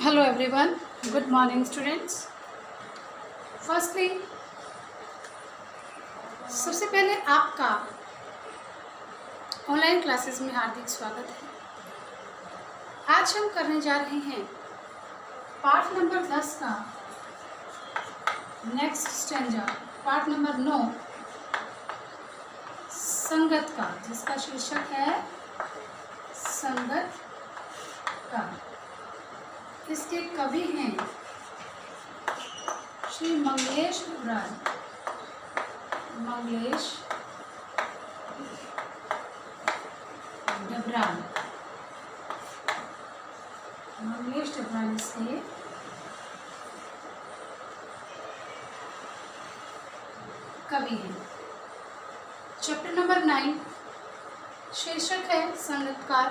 Hello everyone, good morning students. Firstly, सबसे पहले आपका ऑनलाइन क्लासेस में हार्दिक स्वागत है। आज हम करने जा रहे हैं पार्ट नंबर 10 का नेक्स्ट स्टैंजा, पार्ट नंबर 9 संगत का, जिसका शीर्षक है संगत का। इसके कवि हैं श्री मंगलेश डबराल। मंगलेश डबराल इसके कवि हैं। चैप्टर नंबर 9 शीर्षक है संगतकार,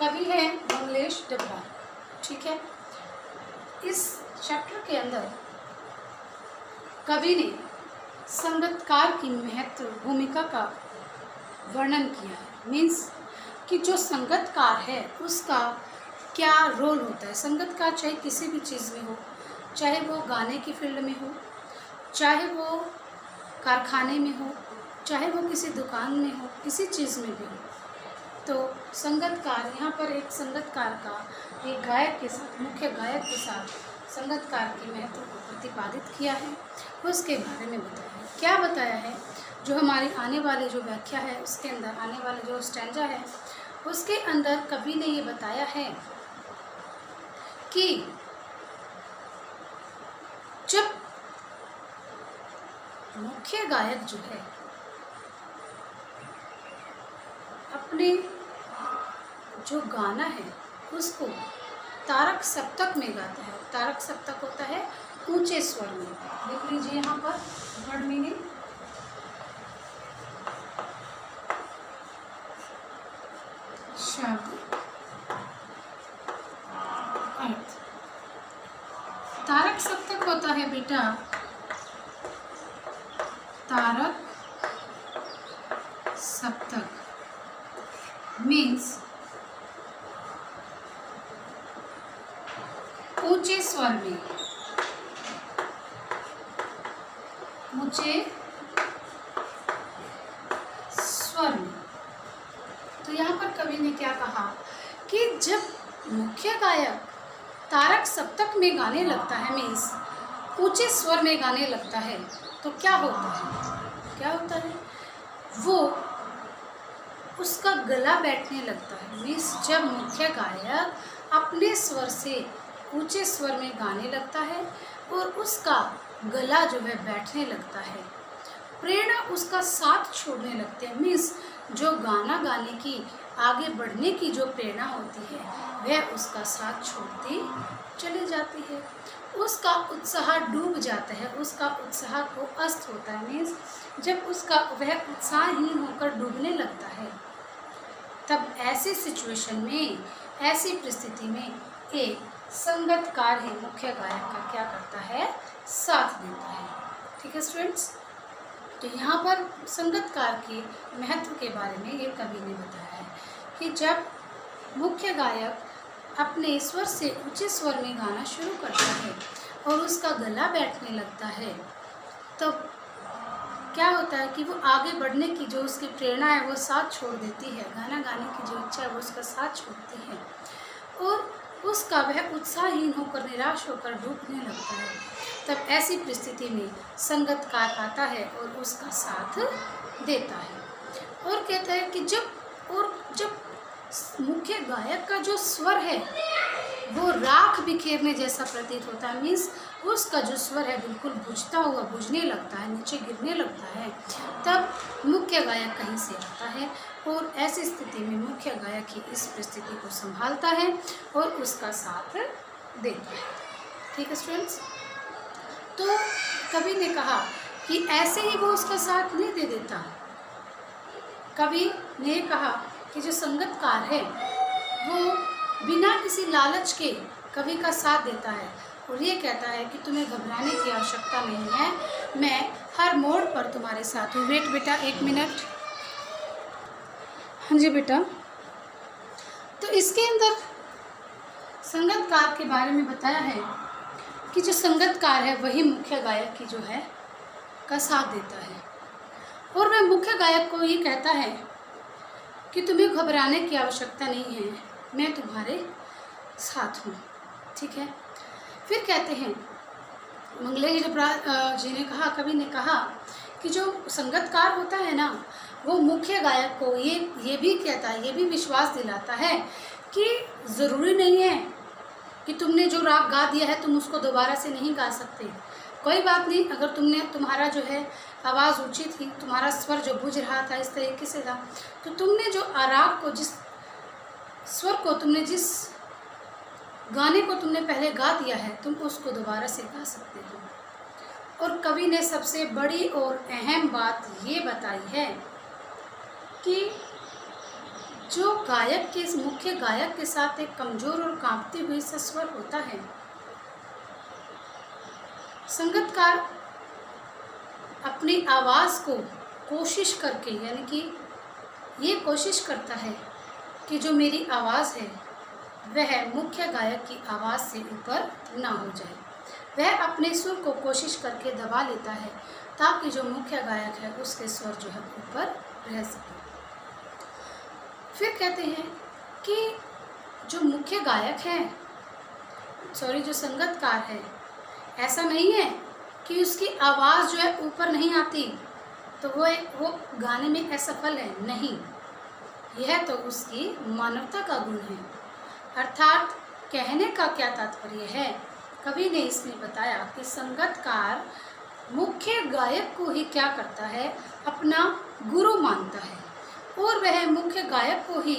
कवि है मंगलेश डबराल। ठीक है, इस चैप्टर के अंदर कवि ने संगतकार की महत्व भूमिका का वर्णन किया है। मीन्स कि जो संगतकार है उसका क्या रोल होता है। संगतकार चाहे किसी भी चीज़ में हो, चाहे वो गाने की फील्ड में हो, चाहे वो कारखाने में हो, चाहे वो किसी दुकान में हो, किसी चीज़ में भी हो, तो संगतकार, यहाँ पर एक संगतकार का एक गायक के साथ, मुख्य गायक के साथ संगतकार की महत्व को प्रतिपादित किया है, उसके बारे में बताया है। क्या बताया है, जो हमारी आने वाली जो व्याख्या है उसके अंदर, आने वाले जो स्टैंजा है उसके अंदर कवि ने ये बताया है कि जब मुख्य गायक जो है अपने जो गाना है उसको तारक सप्तक में गाता है। तारक सप्तक होता है ऊंचे स्वर में। देख लीजिए यहाँ पर वर्ड मीनिंग, शब्द अर्थ। तारक सप्तक होता है बेटा, तारक सप्तक मीन्स ऊंचे स्वर में, ऊंचे स्वर में। तो यहाँ पर कवि ने क्या कहा कि जब मुख्य गायक तारक सप्तक में गाने लगता है, मीन्स ऊंचे स्वर में गाने लगता है, तो क्या होता है, क्या होता है, वो उसका गला बैठने लगता है। मीन्स जब मुख्य गायक अपने स्वर से ऊंचे स्वर में गाने लगता है और उसका गला जो है बैठने लगता है, प्रेरणा उसका साथ छोड़ने लगते हैं। मीन्स जो गाना गाने की, आगे बढ़ने की जो प्रेरणा होती है वह उसका साथ छोड़ती चली जाती है, उसका उत्साह डूब जाता है, उसका उत्साह को अस्त होता है। मीन्स जब उसका वह उत्साहहीन होकर डूबने लगता है, तब ऐसी सिचुएशन में, ऐसी परिस्थिति में एक संगतकार ही मुख्य गायक का क्या करता है, साथ देता है। ठीक है स्टूडेंट्स, तो यहाँ पर संगतकार के महत्व के बारे में ये कवि ने बताया है कि जब मुख्य गायक अपने स्वर से ऊंचे स्वर में गाना शुरू करता है और उसका गला बैठने लगता है, तो क्या होता है कि वो आगे बढ़ने की जो उसकी प्रेरणा है वो साथ छोड़ देती है, गाना गाने की जो इच्छा है वो उसका साथ छोड़ती है और उसका वह उत्साहहीन होकर, निराश होकर डूबने लगता है। तब ऐसी परिस्थिति में संगतकार आता है और उसका साथ देता है और कहता है कि जब मुख्य गायक का जो स्वर है वो राख बिखेरने जैसा प्रतीत होता है। मीन्स उसका जो स्वर है बिल्कुल बुझता हुआ, बुझने लगता है, नीचे गिरने लगता है, तब मुख्य गायक कहीं से आता है और ऐसी स्थिति में मुख्य गायक ही इस परिस्थिति को संभालता है और उसका साथ देता है। ठीक है स्टूडेंट्स, तो कवि ने कहा कि ऐसे ही वो उसका साथ नहीं दे देता। कवि ने कहा कि जो संगतकार है वो बिना किसी लालच के कवि का साथ देता है और ये कहता है कि तुम्हें घबराने की आवश्यकता नहीं है, मैं हर मोड़ पर तुम्हारे साथ हूँ। वेट बेटा, 1 मिनट। हाँ जी बेटा, तो इसके अंदर संगतकार के बारे में बताया है कि जो संगतकार है वही मुख्य गायक की जो है का साथ देता है, और वह मुख्य गायक को ये कहता है कि तुम्हें घबराने की आवश्यकता नहीं है, मैं तुम्हारे साथ हूँ। ठीक है। फिर कहते हैं मंगलेश जी ने कहा, कवि ने कहा कि जो संगतकार होता है ना, वो मुख्य गायक को ये भी कहता है, ये भी विश्वास दिलाता है कि ज़रूरी नहीं है कि तुमने जो राग गा दिया है तुम उसको दोबारा से नहीं गा सकते। कोई बात नहीं, अगर तुम्हारा जो है आवाज़ ऊंची थी, तुम्हारा स्वर जो बुझ रहा था इस तरीके से था, तो तुमने जो आराग को, जिस स्वर को तुमने, जिस गाने को तुमने पहले गा दिया है, तुम उसको दोबारा से गा सकते हो। और कवि ने सबसे बड़ी और अहम बात ये बताई है कि जो गायक के, मुख्य गायक के साथ एक कमज़ोर और कांपती हुई सा स्वर होता है, संगतकार अपनी आवाज़ को कोशिश करके, यानी कि ये कोशिश करता है कि जो मेरी आवाज़ है वह मुख्य गायक की आवाज़ से ऊपर ना हो जाए। वह अपने सुर को कोशिश करके दबा लेता है ताकि जो मुख्य गायक है उसके स्वर जो है ऊपर रह सके। फिर कहते हैं कि जो मुख्य गायक है, जो संगतकार है, ऐसा नहीं है कि उसकी आवाज़ जो है ऊपर नहीं आती तो वो गाने में असफल है, नहीं। यह तो उसकी मानवता का गुण है। अर्थात कहने का क्या तात्पर्य है, कवि ने इसमें बताया कि संगतकार मुख्य गायक को ही क्या करता है, अपना गुरु मानता है, और वह मुख्य गायक को ही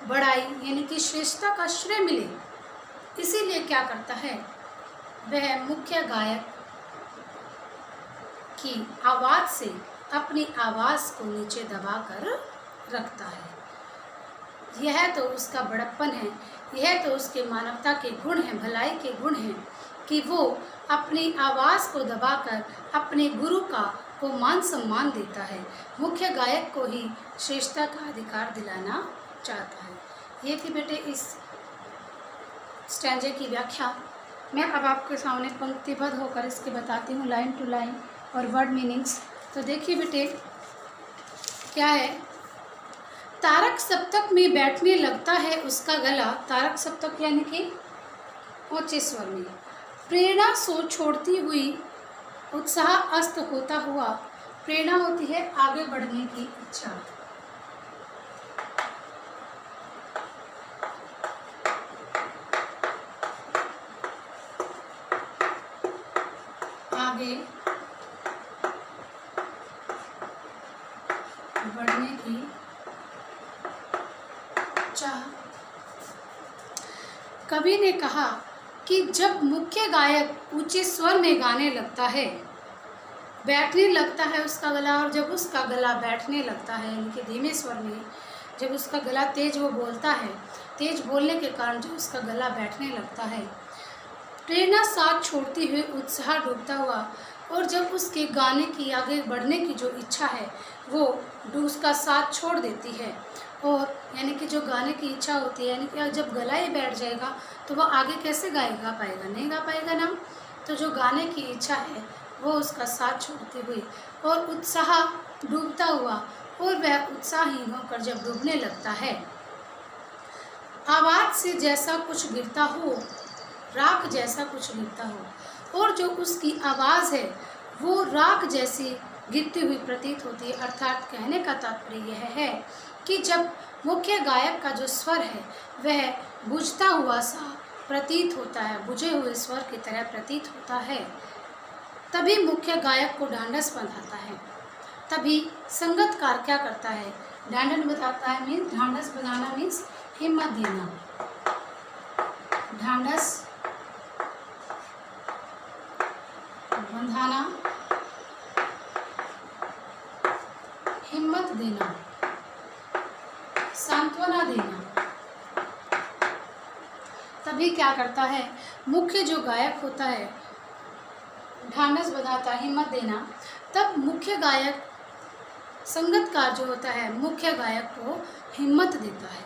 बड़ाई यानी कि श्रेष्ठता का श्रेय मिले, इसीलिए क्या करता है, वह मुख्य गायक की आवाज़ से अपनी आवाज़ को नीचे दबाकर रखता है। यह तो उसका बड़प्पन है, यह तो उसके मानवता के गुण हैं, भलाई के गुण हैं कि वो अपनी आवाज़ को दबाकर अपने गुरु को मान सम्मान देता है, मुख्य गायक को ही श्रेष्ठता का अधिकार दिलाना चाहता है। ये थी बेटे इस स्टैंजे की व्याख्या। मैं अब आपके सामने पंक्तिबद्ध होकर इसके बताती हूँ लाइन टू लाइन और वर्ड मीनिंग्स। तो देखिए बेटे क्या है, तारक सप्तक में बैठने लगता है उसका गला, तारक सप्तक यानी कि ऊंचे स्वर में, प्रेरणा सो छोड़ती हुई, उत्साह अस्त होता हुआ। प्रेरणा होती है आगे बढ़ने की इच्छा, आगे बढ़ने की चाह। कवि ने कहा कि जब मुख्य गायक ऊंचे स्वर में गाने लगता है, बैठने लगता है उसका गला, और जब उसका गला बैठने लगता है यानी कि धीमे स्वर में, जब उसका गला तेज वो बोलता है, तेज बोलने के कारण जो उसका गला बैठने लगता है, प्रेरणा साथ छोड़ती हुई, उत्साह डूबता हुआ, और जब उसके गाने की, आगे बढ़ने की जो इच्छा है वो उसका साथ छोड़ देती है, और यानी कि जो गाने की इच्छा होती है, यानी कि जब गला ही बैठ जाएगा तो वह आगे कैसे गा पाएगा, नहीं गा पाएगा ना। तो जो गाने की इच्छा है वो उसका साथ छोड़ती हुई और उत्साह डूबता हुआ, और वह उत्साहहीन होकर जब डूबने लगता है, आवाज़ से जैसा कुछ गिरता हो, राख जैसा कुछ गिरता हो, और जो उसकी आवाज़ है वो राख जैसी गिरती हुई प्रतीत होती है। अर्थात कहने का तात्पर्य यह है कि जब मुख्य गायक का जो स्वर है वह बुझता हुआ सा प्रतीत होता है, बुझे हुए स्वर की तरह प्रतीत होता है, तभी मुख्य गायक को ढांढस बंधाता है। तभी संगतकार क्या करता है, ढांढन बताता है, मीन्स ढांढस बंधाना मीन्स हिम्मत देना, ढांढस बंधाना, हिम्मत देना, सांत्वना देना। तभी क्या करता है, मुख्य जो गायक होता है ढांढस बंधाता, हिम्मत देना, तब मुख्य गायक, संगतकार जो होता है मुख्य गायक को हिम्मत देता है,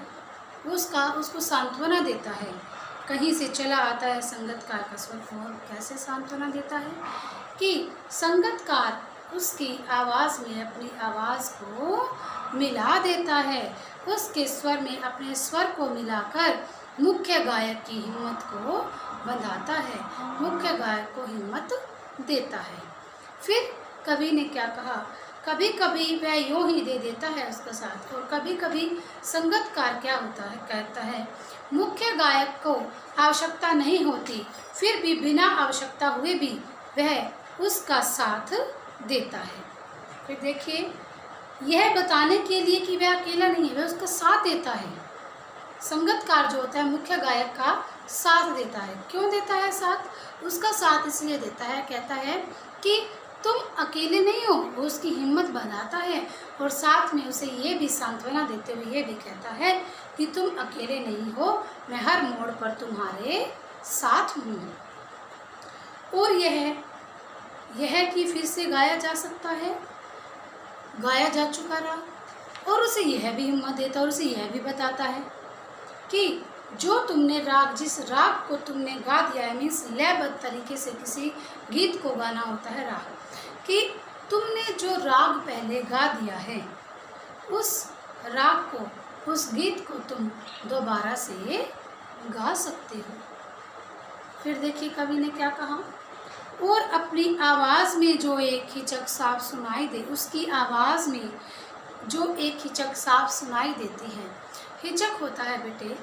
उसको सांत्वना देता है, कहीं से चला आता है संगतकार का स्वर को और कैसे सांत्वना देता है कि संगतकार उसकी आवाज़ में अपनी आवाज़ को मिला देता है, उसके स्वर में अपने स्वर को मिलाकर मुख्य गायक की हिम्मत को बंधाता है, मुख्य गायक को हिम्मत देता है। फिर कवि ने क्या कहा, कभी कभी वह यूँ ही दे देता है उसका साथ, और कभी कभी संगतकार क्या होता है, कहता है मुख्य गायक को आवश्यकता नहीं होती, फिर भी बिना आवश्यकता हुए भी वह उसका साथ देता है। फिर देखिए, यह बताने के लिए कि वह अकेला नहीं है, वह उसका साथ देता है। संगतकार जो होता है मुख्य गायक का साथ देता है। क्यों देता है साथ? उसका साथ इसलिए देता है, कहता है कि तुम अकेले नहीं हो, वो उसकी हिम्मत बनाता है और साथ में उसे ये भी सांत्वना देते हुए ये भी कहता है कि तुम अकेले नहीं हो, मैं हर मोड़ पर तुम्हारे साथ हूँ। और यह कि फिर से गाया जा सकता है, गाया जा चुका राग, और उसे यह भी हिम्मत देता है और उसे यह भी बताता है कि जो तुमने राग, जिस राग को तुमने गा दिया है, मीन्स लयबद्ध तरीके से किसी गीत को गाना होता है राग, कि तुमने जो राग पहले गा दिया है उस राग को, उस गीत को तुम दोबारा से गा सकते हो। फिर देखिए कवि ने क्या कहा, और अपनी आवाज़ में जो एक हिचक साफ सुनाई दे, उसकी आवाज़ में जो एक हिचक साफ सुनाई देती है। हिचक होता है बेटे,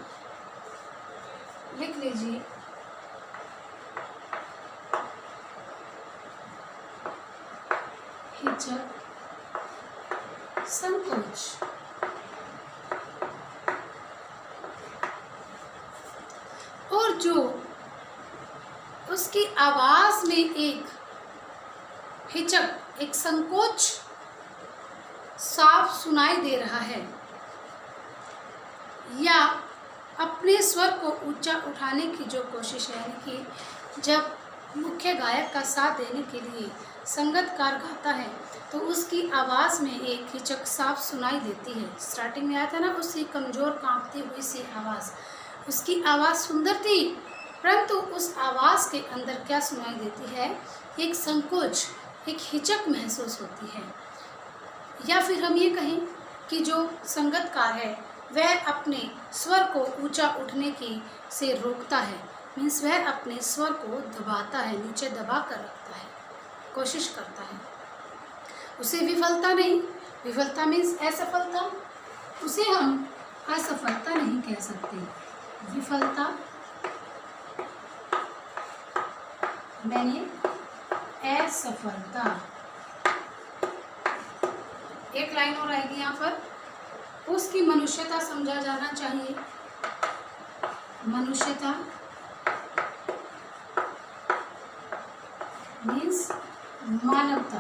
लिख लीजिए, हिचक, संकोच। और जो उसकी आवाज़ में एक हिचक, एक संकोच साफ सुनाई दे रहा है, या अपने स्वर को ऊंचा उठाने की जो कोशिश है, यानी कि जब मुख्य गायक का साथ देने के लिए संगतकार गाता है तो उसकी आवाज़ में एक हिचक साफ सुनाई देती है। स्टार्टिंग में आया था ना, उसकी कमज़ोर कांपती हुई सी आवाज़, उसकी आवाज़ सुंदर थी, परंतु उस आवाज़ के अंदर क्या सुनाई देती है, एक संकोच, एक हिचक महसूस होती है। या फिर हम ये कहें कि जो संगतकार है वह अपने स्वर को ऊंचा उठने की से रोकता है, मीन्स वह अपने स्वर को दबाता है, नीचे दबा कर रखता है, कोशिश करता है। उसे विफलता नहीं, विफलता मीन्स असफलता, उसे हम असफलता नहीं कह सकते, विफलता मैंने असफलता। एक लाइन और आएगी यहाँ पर, उसकी मनुष्यता समझा जाना चाहिए, मनुष्यता मीन्स मानवता।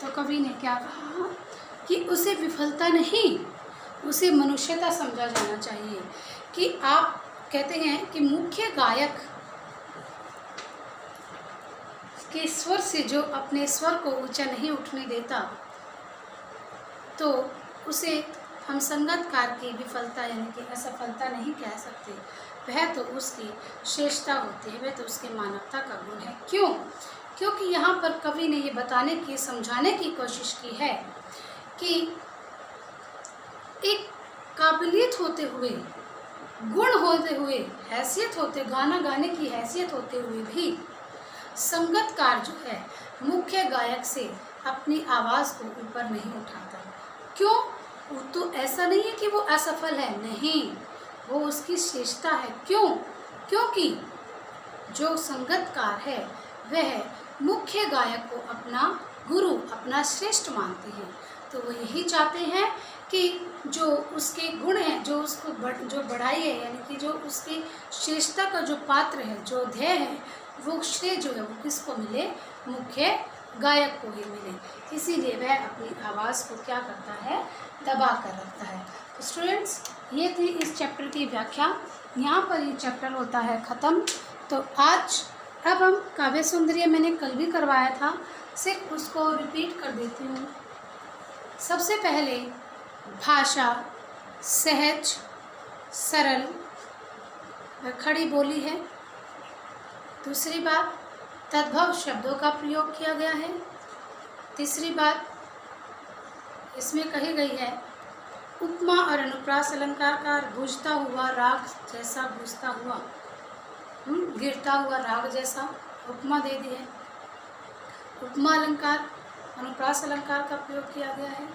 तो कवि ने क्या कहा कि उसे विफलता नहीं, उसे मनुष्यता समझा जाना चाहिए। कि आप कहते हैं कि मुख्य गायक के स्वर से जो अपने स्वर को ऊंचा नहीं उठने देता, तो उसे हम संगतकार की विफलता यानी कि असफलता नहीं कह सकते, वह तो उसकी श्रेष्ठता होती है, वह तो उसके मानवता का गुण है। क्यों? क्योंकि यहाँ पर कवि ने ये बताने की, समझाने की कोशिश की है कि एक काबिलियत होते हुए, गुण होते हुए, हैसियत होते, गाना गाने की हैसियत होते हुए भी संगतकार जो है मुख्य गायक से अपनी आवाज़ को ऊपर नहीं उठाता। क्यों? वो तो ऐसा नहीं है कि वो असफल है, नहीं, वो उसकी श्रेष्ठता है। क्यों? क्योंकि जो संगतकार है वह मुख्य गायक को अपना गुरु, अपना श्रेष्ठ मानते हैं। तो वो यही चाहते हैं कि जो उसके गुण हैं, जो उसको जो बढ़ाई है, यानी कि जो उसकी श्रेष्ठता का जो पात्र है, जो ध्येय है, वो श्रेय जो है वो किसको मिले, मुख्य गायक को ही मिले। इसीलिए वह अपनी आवाज़ को क्या करता है, दबा कर रखता है। तो स्टूडेंट्स, ये थी इस चैप्टर की व्याख्या। यहाँ पर ये चैप्टर होता है ख़त्म। तो आज अब हम काव्य सौंदर्य मैंने कल भी करवाया था, सिर्फ उसको रिपीट कर देती हूँ। सबसे पहले भाषा, सहज, सरल व खड़ी बोली है। दूसरी बात, तद्भव शब्दों का प्रयोग किया गया है। तीसरी बात इसमें कही गई है, उपमा और अनुप्रास अलंकार का गूंजता हुआ राग जैसा गूंजता हुआ, गिरता हुआ राग जैसा उपमा दे दी है। उपमा अलंकार, अनुप्रास अलंकार का प्रयोग किया गया है।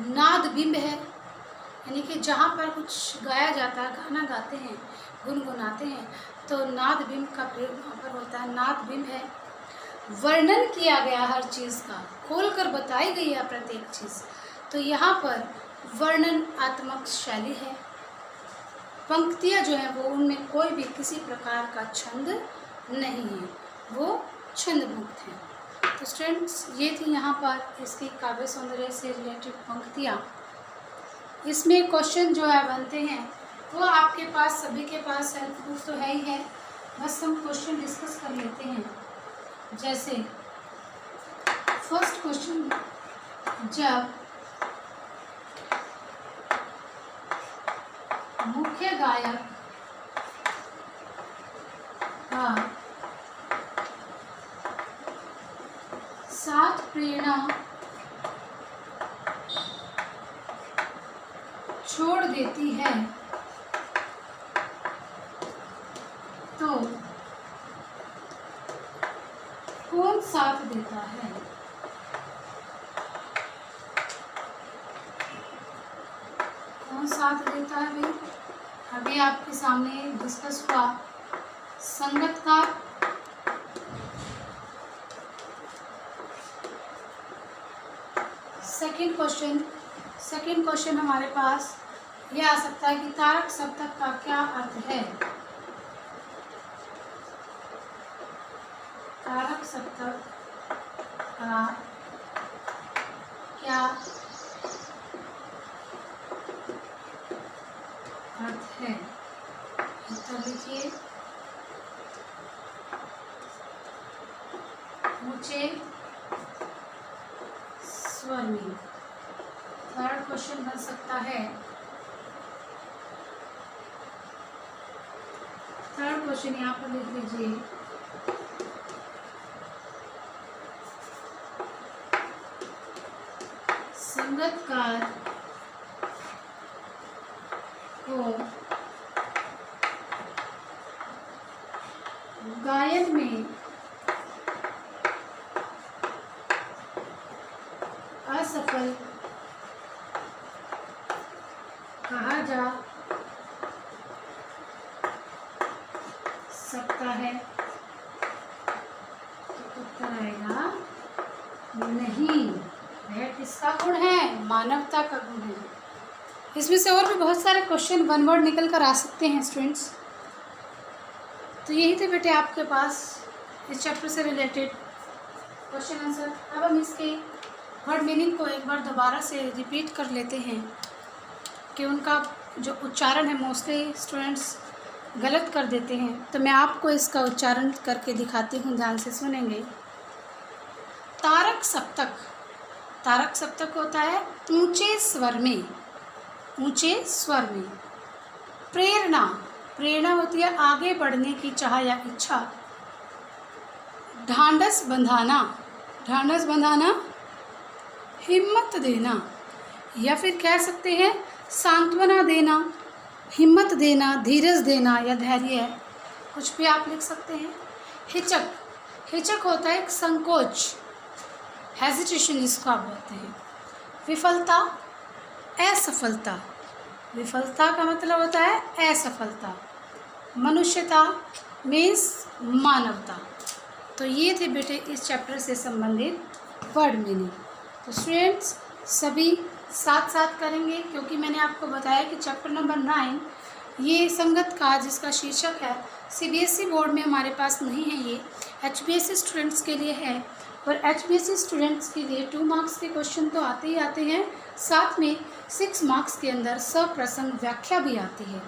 नाद बिंब है, यानी कि जहाँ पर कुछ गाया जाता है, गाना गाते हैं, गुनगुनाते हैं, तो नाद बिंब का प्रयोग वहाँ पर होता है, नाद बिंब है। वर्णन किया गया हर चीज़ का, खोल कर बताई गई है प्रत्येक चीज़, तो यहाँ पर वर्णनात्मक शैली है। पंक्तियाँ जो हैं वो उनमें कोई भी किसी प्रकार का छंद नहीं है, वो छंद मुक्त हैं। तो स्टूडेंट्स, ये थी यहाँ पर इसकी काव्य सौंदर्य से रिलेटेड पंक्तियाँ। इसमें क्वेश्चन जो है बनते हैं वो आपके पास, सभी के पास हेल्प बुक तो है ही है, बस हम क्वेश्चन डिस्कस कर लेते हैं। जैसे फर्स्ट क्वेश्चन, जब मुख्य गायक का साथ प्रेरणा छोड़ देती है तो कौन साथ देता है? कौन साथ देता है भाई? अभी आपके सामने डिस्कस हुआ, संगतकार, सेकंड क्वेश्चन हमारे पास ये आ सकता है कि तारक सप्तक का क्या अर्थ है? तारक सप्तक का क्या अर्थ है? उत्तर लिखिए। ऊंचे स्वर में। थर्ड क्वेश्चन बन सकता है, थर्ड क्वेश्चन यहाँ पर लिख लीजिए, संगतकार को गायन में असफल कहा जा सकता है? तो उत्तर आएगा नहीं। वह किसका गुण है? मानवता का गुण है। इसमें से और भी बहुत सारे क्वेश्चन वन वर्ड निकल कर आ सकते हैं स्टूडेंट्स। तो यही थे बेटे आपके पास इस चैप्टर से रिलेटेड क्वेश्चन आंसर। अब हम इसके वर्ड मीनिंग को एक बार दोबारा से रिपीट कर लेते हैं कि उनका जो उच्चारण है मोस्टली स्टूडेंट्स गलत कर देते हैं, तो मैं आपको इसका उच्चारण करके दिखाती हूँ, ध्यान से सुनेंगे। तारक सप्तक, तारक सप्तक होता है ऊंचे स्वर में, ऊंचे स्वर में। प्रेरणा, प्रेरणा होती है आगे बढ़ने की चाह या इच्छा। ढांढस बंधाना, ढांढस बंधाना हिम्मत देना, या फिर कह सकते हैं सांत्वना देना, हिम्मत देना, धीरज देना या धैर्य, कुछ भी आप लिख सकते हैं। हिचक, हिचक होता है एक संकोच, हेजिटेशन जिसको आप बोलते हैं। विफलता, असफलता, विफलता का मतलब होता है असफलता। मनुष्यता मीन्स मानवता। तो ये थे बेटे इस चैप्टर से संबंधित वर्ड मीनिंग। तो स्टूडेंट्स सभी साथ साथ करेंगे, क्योंकि मैंने आपको बताया कि चैप्टर नंबर 9 ये संगतकार जिसका शीर्षक है सीबीएसई बोर्ड में हमारे पास नहीं है, ये एचबीएसई स्टूडेंट्स के लिए है। और एचबीएसई स्टूडेंट्स के लिए 2 मार्क्स के क्वेश्चन तो आते ही आते हैं, साथ में 6 मार्क्स के अंदर सप्रसंग व्याख्या भी आती है।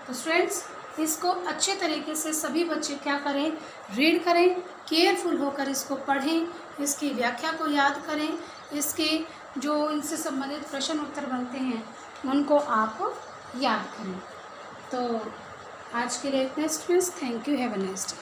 तो स्टूडेंट्स इसको अच्छे तरीके से सभी बच्चे क्या करें, रीड करें, केयरफुल होकर इसको पढ़ें, इसकी व्याख्या को याद करें, इसके जो इनसे संबंधित प्रश्न उत्तर बनते हैं उनको आप याद करें। तो आज के लिए इतना students, thank you, have a nice day.